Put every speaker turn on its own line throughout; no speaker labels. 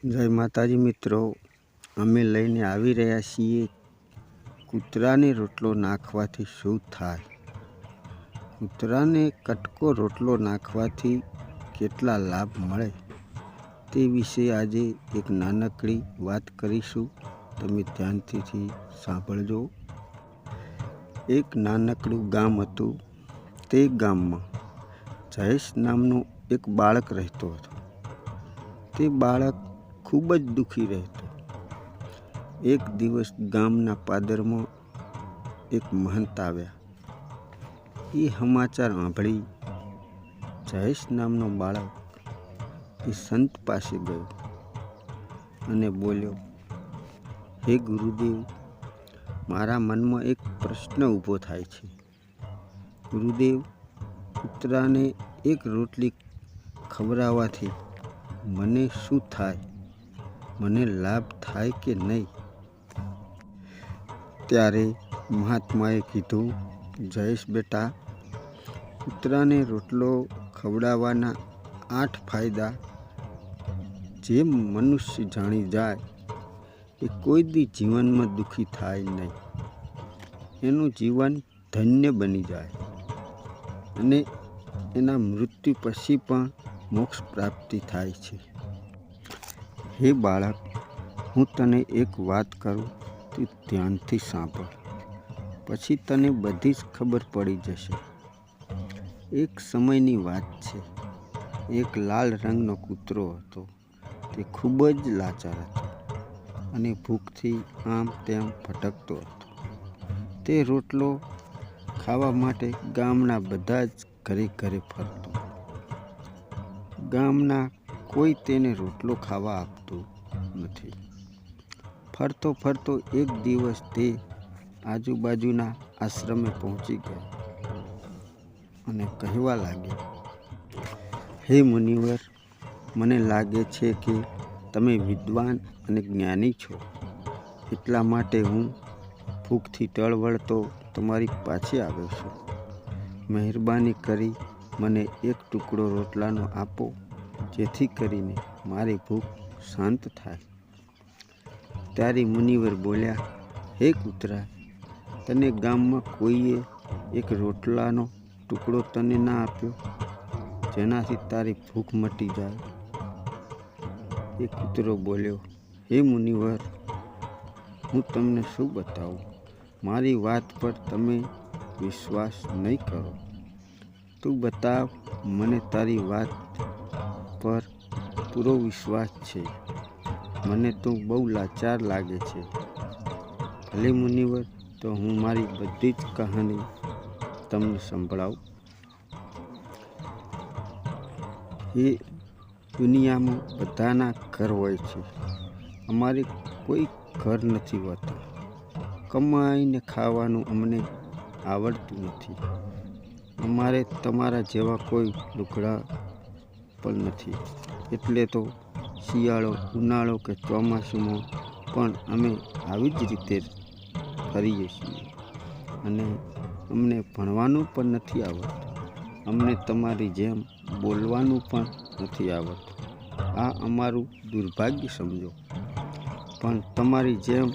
જય માતાજી મિત્રો, અમે લઈને આવી રહ્યા છીએ કૂતરાને રોટલો નાખવાથી શું થાય. કૂતરાને કટકો રોટલો નાખવાથી કેટલા લાભ મળે તે વિશે આજે એક નાનકડી વાત કરીશું. તમે ધ્યાનથી સાંભળજો. એક નાનકડું ગામ હતું. તે ગામમાં જયેશ નામનું એક બાળક રહેતો હતો. તે બાળક ખૂબ જ દુઃખી રહેતો. એક દિવસ ગામના પાદરમાં એક મહંત આવ્યા. એ સમાચાર સાંભળી જયેશ નામનો બાળક એ સંત પાસે ગયો અને બોલ્યો, હે ગુરુદેવ, મારા મનમાં એક પ્રશ્ન ઊભો થાય છે. ગુરુદેવ, કૂતરાને એક રોટલી ખવડાવવાથી મને શું થાય? મને લાભ થાય કે નહીં? ત્યારે મહાત્માએ કીધું, જયેશ બેટા, કૂતરાને રોટલો ખવડાવવાના 8 ફાયદા જે મનુષ્ય જાણી જાય એ કોઈ દી જીવનમાં દુઃખી થાય નહીં. એનું જીવન ધન્ય બની જાય અને એના મૃત્યુ પછી પણ મોક્ષ પ્રાપ્તિ થાય છે. હે બાળક, હું તને એક વાત કરું, તું ધ્યાનથી સાંભળ, પછી તને બધી જ ખબર પડી જશે. એક સમયની વાત છે. એક લાલ રંગનો કૂતરો હતો. તે ખૂબ જ લાચાર હતો અને ભૂખથી આમ તેમ ભટકતો હતો. તે રોટલો ખાવા માટે ગામના બધા જ ઘરે ઘરે ફરતો. ગામના કોઈ તેને રોટલો ખાવા આપતું નથી. ફરતો ફરતો એક દિવસ તે આજુબાજુના આશ્રમે પહોંચી ગયો અને કહેવા લાગ્યો, હે મુનિવર, મને લાગે છે કે તમે વિદ્વાન અને જ્ઞાની છો. એટલા માટે હું ભૂખથી ટળવળતો તમારી પાસે આવ્યો છું. મહેરબાની કરી મને એક ટુકડો રોટલાનો આપો, જેથી કરીને મારી ભૂખ શાંત થાય. ત્યારે મુનિવર બોલ્યા, હે કૂતરા, તને ગામમાં કોઈએ એક રોટલાનો ટુકડો તને ના આપ્યો જેનાથી તારી ભૂખ મટી જાય? એ કૂતરો બોલ્યો, હે મુનિવર, હું તમને શું બતાવું? મારી વાત પર તમે વિશ્વાસ નહીં કરો. તું બતાવ, મને તારી વાત પર પૂરો વિશ્વાસ છે. મને તો બહુ લાચાર લાગે છે. ભલે મુનિવર, તો હું મારી બધી જ કહાની તમને સંભળાવું. એ દુનિયામાં બધાના ઘર હોય છે. અમારે કોઈ ઘર નથી હોતા. કમાઈને ખાવાનું અમને આવડતું નથી. અમારે તમારા જેવા કોઈ લુગડા પણ નથી. એટલે તો શિયાળો, ઉનાળો કે ચોમાસુમાં પણ અમે આવી જ રીતે ફરીએ છીએ. અને અમને ભણવાનું પણ નથી આવડતું. અમને તમારી જેમ બોલવાનું પણ નથી આવડતું. આ અમારું દુર્ભાગ્ય સમજો. પણ તમારી જેમ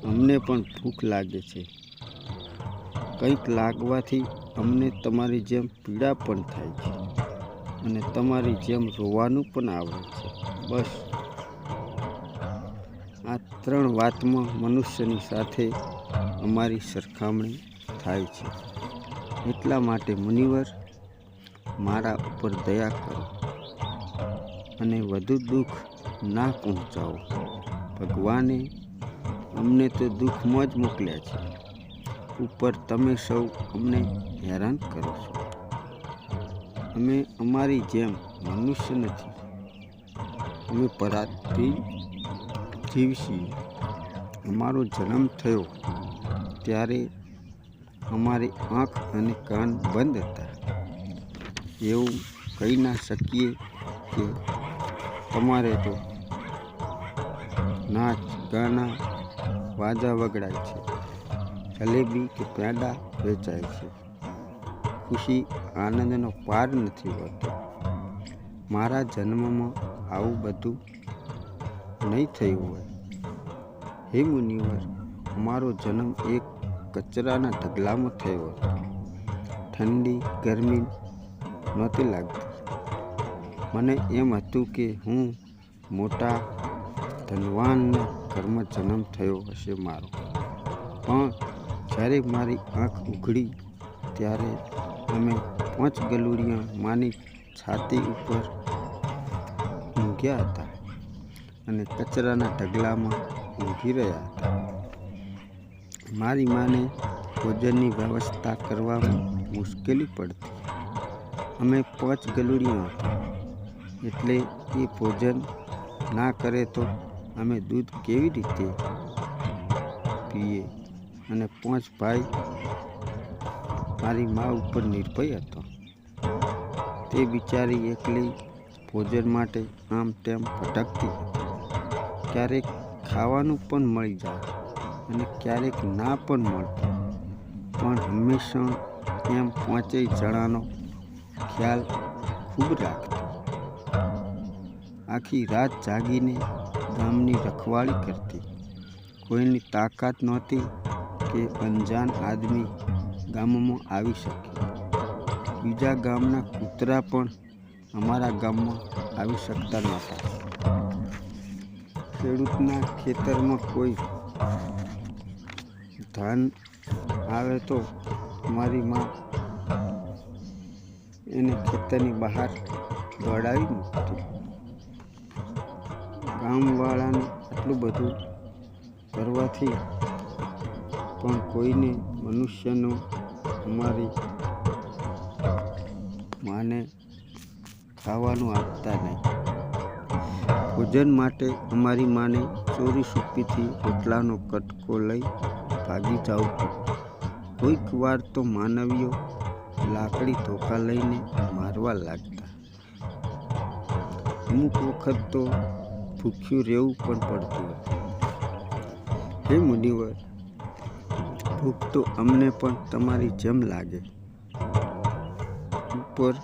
અમને પણ ભૂખ લાગે છે. કંઈક લાગવાથી અમને તમારી જેમ પીડા પણ થાય છે. અને તમારી જેમ રોવાનું પણ આવડે છે. બસ આ 3 વાતમાં મનુષ્યની સાથે અમારી સરખામણી થાય છે. એટલા માટે મુનિવર, મારા ઉપર દયા કરો અને વધુ દુઃખ ના પહોંચાવો. ભગવાને અમને તો દુઃખમાં જ મોકલ્યા છે. ઉપર તમે સૌ અમને હેરાન કરો છો. અમે અમારી જેમ મનુષ્ય નથી. અમે પરાથી જીવ છીએ. અમારો જન્મ થયો ત્યારે અમારી આંખ અને કાન બંધ હતા. એવું કહી ના શકીએ કે તમારે તો નાચ ગાના વાજા વગડાય છે, જલેબી કે પેંડા વેચાય છે. ખુશી આનંદનો પાર નથી હોતો. મારા જન્મમાં આવું બધું નહીં થયું હોય. હે મુનિવર, અમારો જન્મ એક કચરાના ઢગલામાં થયો હતો. ઠંડી ગરમી નહોતી લાગતી. મને એમ હતું કે હું મોટા ધનવાનના ઘરમાં જન્મ થયો હશે મારો. પણ જ્યારે મારી આંખ ઉઘડી ત્યારે અમે 5 ગલુડિયા માની છાતી ઉપર ઊંઘ્યા હતા અને કચરાના ઢગલામાં ઊંઘી રહ્યા હતા. મારી માને ભોજનની વ્યવસ્થા કરવામાં મુશ્કેલી પડતી. અમે 5 ગલુડિયા હતા, એટલે એ ભોજન ના કરે તો અમે દૂધ કેવી રીતે પીએ? અને 5 ભાઈ મારી મા ઉપર નિર્ભય હતો. તે બિચારી એકલી ભોજન માટે આમ તેમ ભટકતી હતી. ક્યારેક ખાવાનું પણ મળી જાય અને ક્યારેક ના પણ મળતું, પણ હંમેશા એમ 5 જણાનો ખ્યાલ ખૂબ રાખતી. આખી રાત જાગીને ગામની રખવાળી કરતી. કોઈની તાકાત નહોતી કે અંજાન આદમી ગામમાં આવી શકે. બીજા ગામના કૂતરા પણ અમારા ગામમાં આવી શકતા નહોતા. ખેડૂતના ખેતરમાં કોઈ ધાન આવે તો મારી મા એને ખેતરની બહાર દોડાવી મૂકતી. ગામવાળાને આટલું બધું કરવાથી પણ કોઈને મનુષ્યનો અમારી માને ખાવાનું આપતા નહીં. ભોજન માટે અમારી માને ચોરી છુપીથી રોટલાનો કટકો લઈ ભાગી જવું પડતું. કોઈક વાર તો માનવીઓ લાકડી ધોકા લઈને મારવા લાગતા. અમુક વખત તો ભૂખ્યું રહેવું પણ પડતું હતું. હે મુનિવર, ભૂખ તો અમને પણ તમારી જેમ લાગે. ઉપર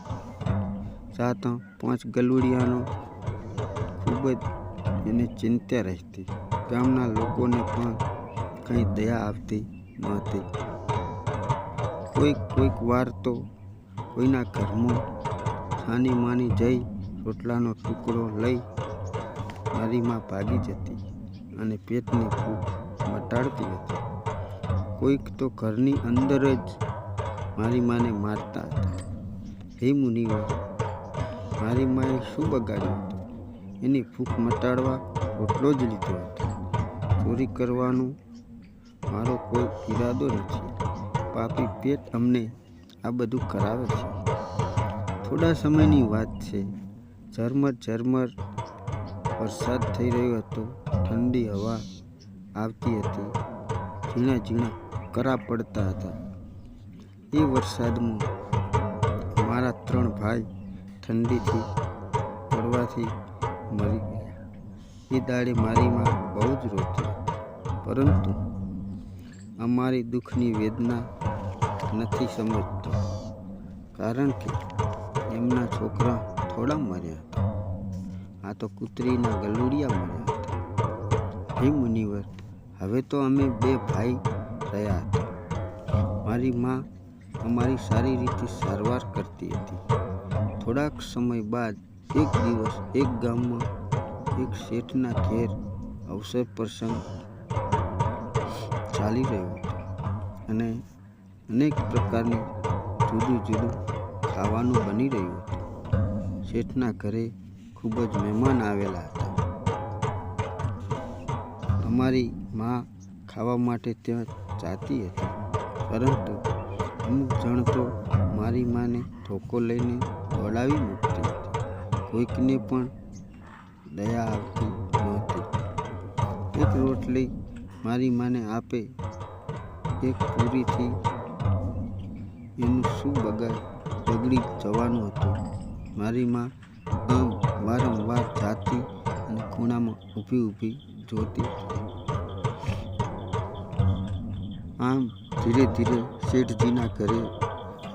જાતા 5 ગલુડિયાનો ખૂબ જ એને ચિંતા રહેતી. ગામના લોકોને પણ કંઈ દયા આવતી નહોતી. કોઈક વાર તો કોઈના ઘરમાં છાની માની જઈ રોટલાનો ટુકડો લઈ મારી માં ભાગી જતી અને પેટની ભૂખ મટાડતી હતી. કોઈક તો ઘરની અંદર જ મારી માને મારતા હતા. હે મુનિવર, મારી માએ શું બગાડ્યું હતું? એની ભૂખ મટાડવા રોટલો જ લીધો હતો. ચોરી કરવાનો મારો કોઈ ઈરાદો નથી. પાપી પેટ અમને આ બધું કરાવે છે. થોડા સમયની વાત છે. ઝરમર વરસાદ થઈ રહ્યો હતો. ઠંડી હવા આવતી હતી. ઝીણા ઝીણા કરા પડતા હતા. એ વરસાદમાં મારા 3 ભાઈ ઠંડીથી પડવાથી મરી ગયા. એ દાડે મારી માં બહુ જ રોતી, પરંતુ અમારી દુઃખની વેદના નથી સમજતો, કારણ કે એમના છોકરા થોડા મર્યા હતા. આ તો કૂતરીના ગલુડિયા મર્યા હતા. હે મુનિવર, હવે તો અમે 2 ભાઈ રહ્યા હતા. મારી માં અમારી સારી રીતે સારવાર કરતી હતી. થોડાક સમય બાદ એક દિવસ એક ગામમાં એક શેઠના ઘેર અવસર પ્રસંગ ચાલી રહ્યો હતો અને અનેક પ્રકારની જુદું ખાવાનું બની રહ્યું હતું. શેઠના ઘરે ખૂબ જ મહેમાન આવેલા હતા. અમારી માં ખાવા માટે ત્યાં જાતી હતી, પરંતુ અમુક જણ તો મારી માને ધોકો લઈને દોડાવી મૂકતી હતી. કોઈકને પણ દયા આવતી નહોતી. એક રોટલી મારી માને આપે, એક પૂરીથી એનું શું બગડી જવાનું હતું. મારી માં આમ વારંવાર જાતી અને ખૂણામાં ઊભી જોતી. આમ ધીરે ધીરે શેઠજીના ઘરે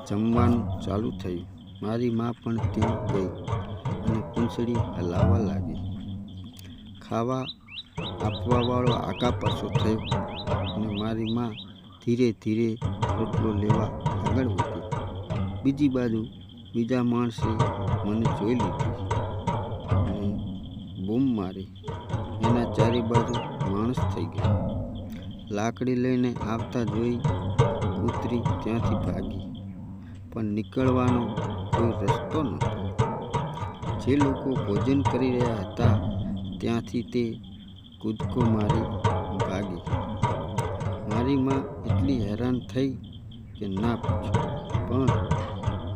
જમવાનું ચાલુ થયું. મારી માં પણ ત્યાં ગઈ અને પૂંછડી હલાવવા લાગી. ખાવા આપવાવાળો આગા પાછો થયો અને મારી માં ધીરે ધીરે રોટલો લેવા આગળ વધી. બીજી બાજુ બીજા માણસે મને જોઈ લીધી અને બૂમ મારી. એના ચારે બાજુ માણસ થઈ ગયા. લાકડી લઈને આવતા જોઈ કૂતરી ત્યાંથી ભાગી, પણ નીકળવાનો કોઈ રસ્તો નહોતો. જે લોકો ભોજન કરી રહ્યા હતા ત્યાંથી તે કૂદકો મારી ભાગી. મારી માં એટલી હેરાન થઈ કે ના પૂછો. પણ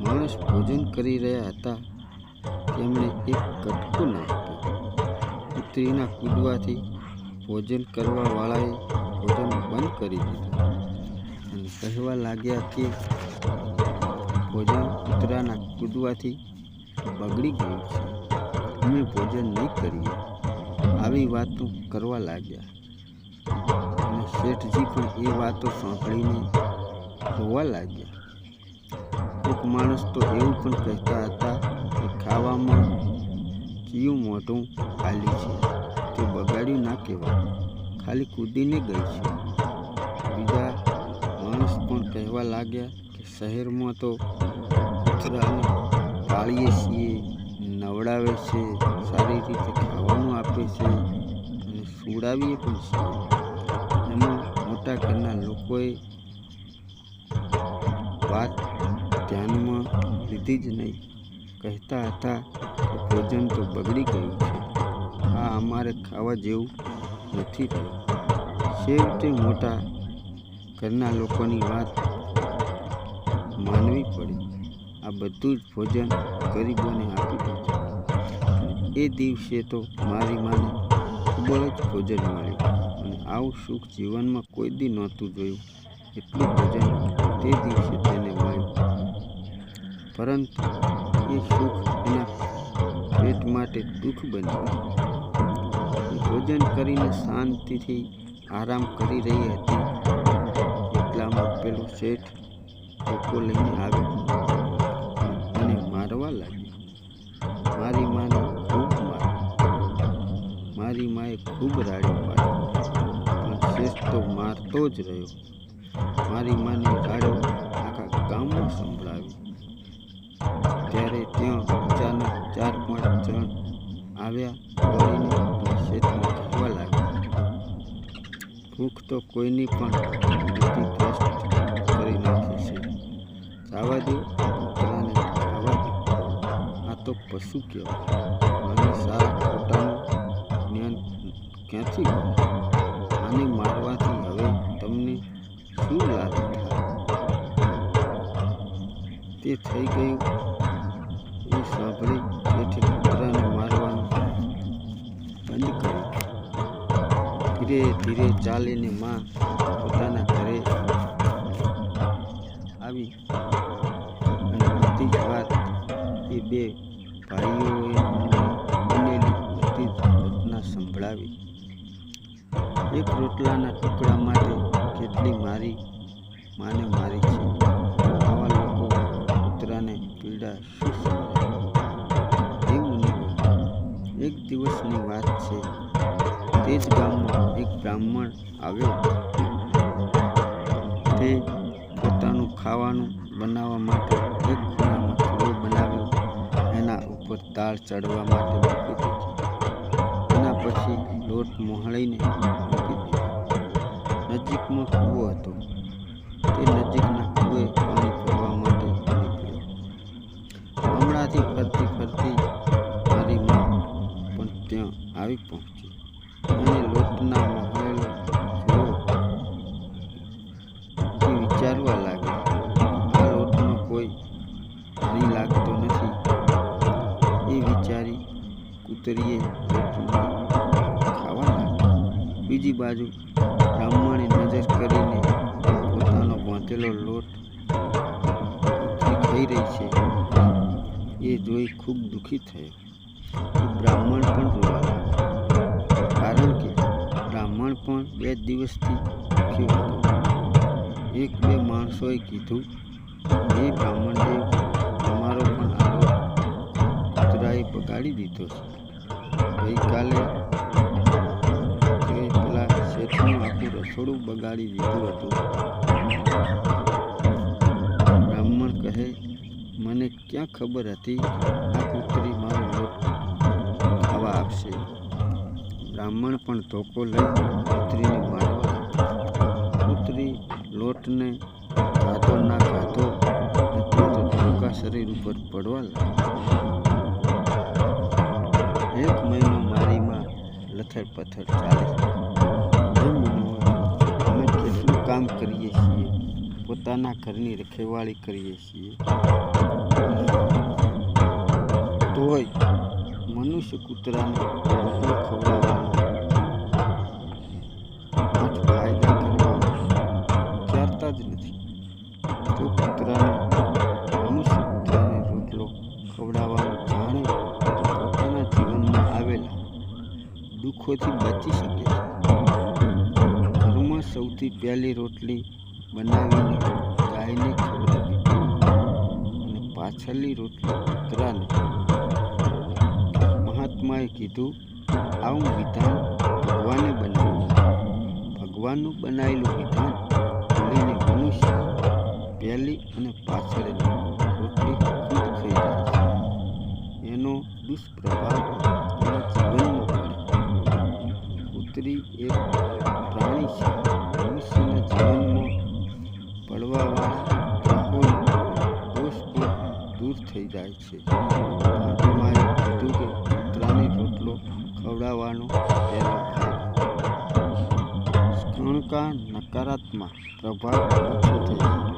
માણસ ભોજન કરી રહ્યા હતા તેમણે એક કટકો નાખ્યો. કૂતરીના કૂદવાથી ભોજન કરવાવાળાએ ભોજન બંધ કરી દીધું અને કહેવા લાગ્યા કે ભોજન કૂતરાના કૂદવાથી બગડી ગયું છે, અમે ભોજન નહીં કરીએ. આવી વાતો કરવા લાગ્યા અને શેઠજી પણ એ વાતો સાંભળીને રોવા લાગ્યા. એક માણસ તો એવું પણ કહેતા હતા કે ખાવામાં ચિયું મોઢું ખાલી છે, તે બગાડ્યું ના કહેવાય, ખાલી કૂદીને ગઈ છે. બીજા માણસ પણ કહેવા લાગ્યા કે શહેરમાં તો કૂતરાને પાળીએ છીએ, નવડાવે છે, સારી રીતે ખાવાનું આપે છે અને સુવડાવીએ પણ છીએ. એમાં મોટા ઘરના લોકોએ વાત ધ્યાનમાં લીધી જ નહીં. કહેતા હતા કે ભોજન તો બગડી ગયું છે, આ અમારે ખાવા જેવું નથી રહ્યું. છેવટે મોટા ઘરના લોકોની વાત માનવી પડી. આ બધું જ ભોજન ગરીબોને આપી દીધું. એ દિવસે તો મારી માને ખૂબ જ ભોજન મળ્યું અને આવું સુખ જીવનમાં કોઈ દી નહોતું જોયું. એટલું ભોજન તે દિવસે તેને મળ્યું, પરંતુ એ સુખ એના પેટ માટે દુઃખ બની ગયું. ભોજન કરીને શાંતિથી આરામ કરી રહી હતી એટલામાં પેલો શેઠ ધોકો લઈને આવ્યો અને મારવા લાગ્યો. મારી માને ખૂબ માર્યો. મારી માએ ખૂબ રાડ્યો પાડ્યો, પણ શેઠ તો મારતો જ રહ્યો. મારી માને રાડો આખા ગામમાં સંભળાવી. ત્યારે ત્યાં અચાનક 4-5 જણ આવ્યા દોડીને શેઠને કહેવા લાગ્યા, ભૂખ તો કોઈની પણ બુદ્ધિ ભ્રષ્ટ કરી નાખે છે. જવા દો, કૂતરાને જવા દો, આ તો પશુ કહેવાય. મને સારા ખોટાનું જ્ઞાન ક્યાંથી મળે? આને મારવાથી હવે તમને શું લાભ થાય? તે થઈ ગયું. એ સાંભળી શેઠે કૂતરાને મારવાનું બંધ કર્યું. ધીરે ધીરે ચાલીને માં પોતાના ઘરે આવી અને બધી જ વાત એ બે ભાઈઓએ બનેલી બધી જ ઘટના સંભળાવી. એક રોટલાના ટુકડા માટે કેટલી માને મારી છે. આવા લોકો કૂતરાને પીડા શું સમજે? એ મુનિઓ, એક દિવસની વાત છે. તે જ ગામમાં એક બ્રાહ્મણ આવ્યો. તે પોતાનું ખાવાનું બનાવવા માટે એક ખૂણામાં ચૂલો બનાવ્યો. એના ઉપર દાળ ચડવા માટે મૂકી દીધી. એના પછી લોટ મોહળીને મૂકી દીધો. નજીકમાં કૂવો હતો. તે નજીકના કૂવે પાણી ભરવા માટે નીકળ્યો. હમણાંથી ફરતી ફરતી મારી માં પણ ત્યાં આવી પહોંચી. એને લોટના મોહળેલો જોયો. તે વિચારવા લાગી, આ લોટનો કોઈ પાણી લાગતો નથી. એ વિચારી કૂતરીએ લોટને ખાવા લાગી. બીજી બાજુ બ્રાહ્મણે નજર કરીને પોતાનો બાંધેલો લોટ કૂતરી ખાઈ રહી છે એ જોઈ ખૂબ દુઃખી થયો. બ્રાહ્મણ પણ રોવા લાગ્યો, કારણ કે બ્રાહ્મણ પણ 2 દિવસથી ભૂખ્યો હતો. 1-2 માણસોએ કીધું, હે બ્રાહ્મણદેવ, તમારો પણ આલો કૂતરાએ બગાડી દીધો છે. ગઈકાલે તે ગાળી દીધું હતું. બ્રાહ્મણ કહે, મને ક્યાં ખબર હતી આ કૂતરી મારો લોટ ખાવા આપશે. બ્રાહ્મણ પણ ધોકો લઈ કૂતરીને મારવા લાગ્યો. કૂતરી લોટને ખાધો ના ખાધો અથવા તો ટૂંકા શરીર ઉપર પડવા લાગ્યો. 1 મહિનો મારીમાં લથડ પથડ ચાલે. અમે કેટલું કામ કરીએ છીએ, પોતાના ઘરની રખેવાળી કરીએ છીએ, તોય મનુષ્ય કૂતરાને રોટલો ખવડાવવાનો, 8 ફાયદા કરવાનો વિચારતા જ નથી. જો મનુષ્ય કૂતરાને રોટલો ખવડાવવાનું જાણે તો પોતાના જીવનમાં આવેલા દુઃખોથી બચી શકે છે. ઘરમાં સૌથી પહેલી રોટલી બનાવીને ગાયને ખવડાવી અને પાછળની રોટલી કૂતરાને. મહાત્માએ કીધું, આવું વિધાન ભગવાને બનાવ્યું. ભગવાનનું બનાવેલું વિધાન ભૂલીને મનુષ્ય પહેલી અને પાછળની રોટલી ખુદ ખાઈ જાય છે. એનો દુષ્પ્રભાવ એના જીવનમાં પડે. કૂતરી એક પ્રાણી છે. મનુષ્યના જીવનમાં પડવાવાળા ગ્રહોનો દોષ પણ દૂર થઈ જાય છે. મહાત્માએ કીધું કે કૂતરાને રોટલો ખવડાવવાનો પહેલો ફાયદો. સ્કણકા નકારાત્મક પ્રભાવ ઓછો થઈ જાય.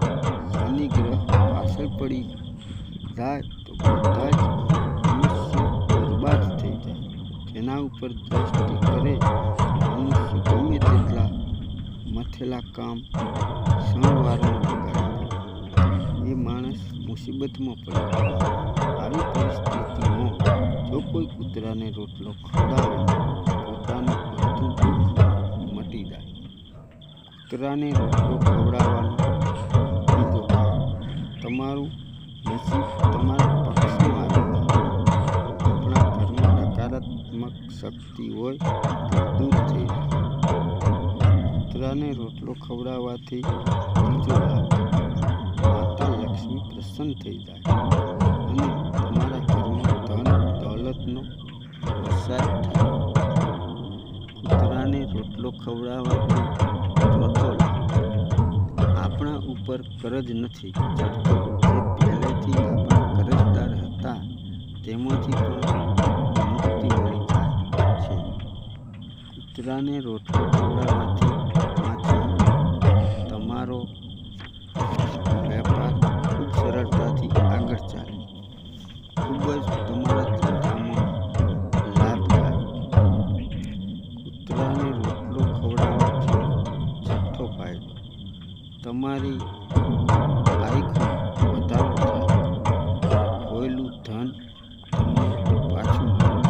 શનિ ગ્રહ પાછળ પડી જાય તો બધા જ મનુષ્ય બરબાદ થઈ જાય. જેના ઉપર દ્રષ્ટિ કરે મનુષ્ય ગમે તેટલા મથેલા કામ ક્ષણવારમાં બગાડી દે. એ માણસ મુસીબતમાં પડે. આવી પરિસ્થિતિમાં જો કોઈ કૂતરાને રોટલો ખવડાવે પોતાનું બધું દુઃખ મટી જાય. કૂતરાને રોટલો ખવડાવવાનો બીજો ભાગ. તમારું નસીબ તમારા પક્ષમાં આવી જાય. આપણા ઘરમાં નકારાત્મક શક્તિ હોય તે દૂર થઈ જાય. કૂતરાને રોટલો ખવડાવવાથી બીજો લાભ, માતા લક્ષ્મી પ્રસન્ન થઈ જાય અને તમારા ઘરમાં ધન દોલતનો વરસાદ થાય. કૂતરાને રોટલો ખવડાવવાથી ચોથો લાભ, આપણા ઉપર કરજ નથી ચડતો. જે પહેલેથી આપણા કરજદાર હતા તેમાંથી પણ મુક્તિ મળી જાય છે. કૂતરાને રોટલો ખવડાવવાથી તમારો વેપાર ખૂબ સરળતાથી આગળ ચાલે. ખૂબ જ તમારા ધંધામાં લાભ થાય. કૂતરાને રોટલો ખવડાવવાથી છઠ્ઠો ફાયદો, તમારી આયુમાં વધારો થાય. ખોયેલું ધન તમને પાછું મળે.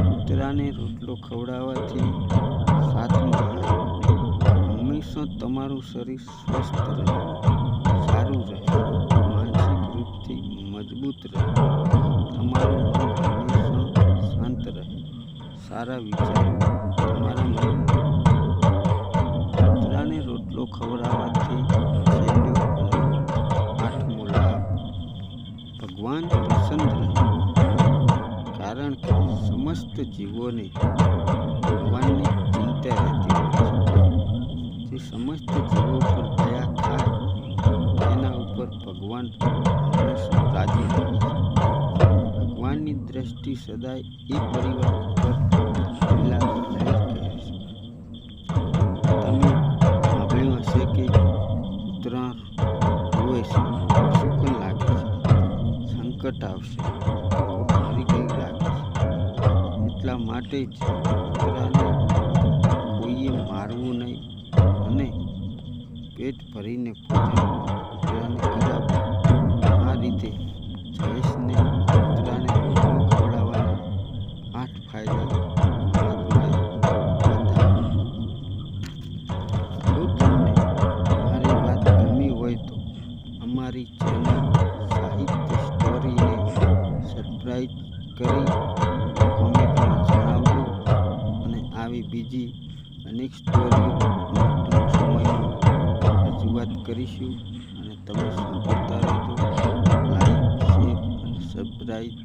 કૂતરાને રોટલો ખવડાવવાથી સાતમો ફાયદો, હંમેશા તમારું શરીર સ્વસ્થ રહે, સારું રહે, માનસિક રૂપથી મજબૂત રહે. તમારું મન હંમેશા શાંત રહે, સારા વિચારો તમારા મનમાં. કૂતરાને રોટલો ખવડાવવાથી છેલ્લો અને 8મો લાભ, ભગવાન પ્રસન્ન રહે. કારણ કે સમસ્ત જીવોને ભગવાનની ચિંતા રહેતી હોય છે. જે સમસ્ત જીવો પર દયા ખાય તેના ઉપર ભગવાન હંમેશા રાજી રહે છે. ભગવાનની દ્રષ્ટિ સદાય એ પરિવાર ઉપર લહેર કરે છે. તમે સાંભળ્યું હશે કે કૂતરા રોવે છે, સુકન લાગે છે, સંકટ આવશે, મરી ગઈ લાગે છે. એટલા માટે જ કૂતરાને કોઈએ મારવું નહીં અને પેટ ભરીને ભોજન કૂતરાને ખવડાવવું. આ રીતે જયેશને કૂતરાને રોટલો ખવડાવવાના 8 ફાયદા મહાત્માએ બતાવ્યા. જો તમને મારી વાત ગમી હોય તો અમારી ચેનલ સાહિત્ય સ્ટોરીને સબસ્ક્રાઈબ કરી કોમેન્ટમાં જણાવજો અને આવી બીજી અનેક સ્ટોરીઓ શરૂઆત કરીશું અને તમે સાંભળતા રહેજો. લાઈક, શેર અને સબસ્ક્રાઈબ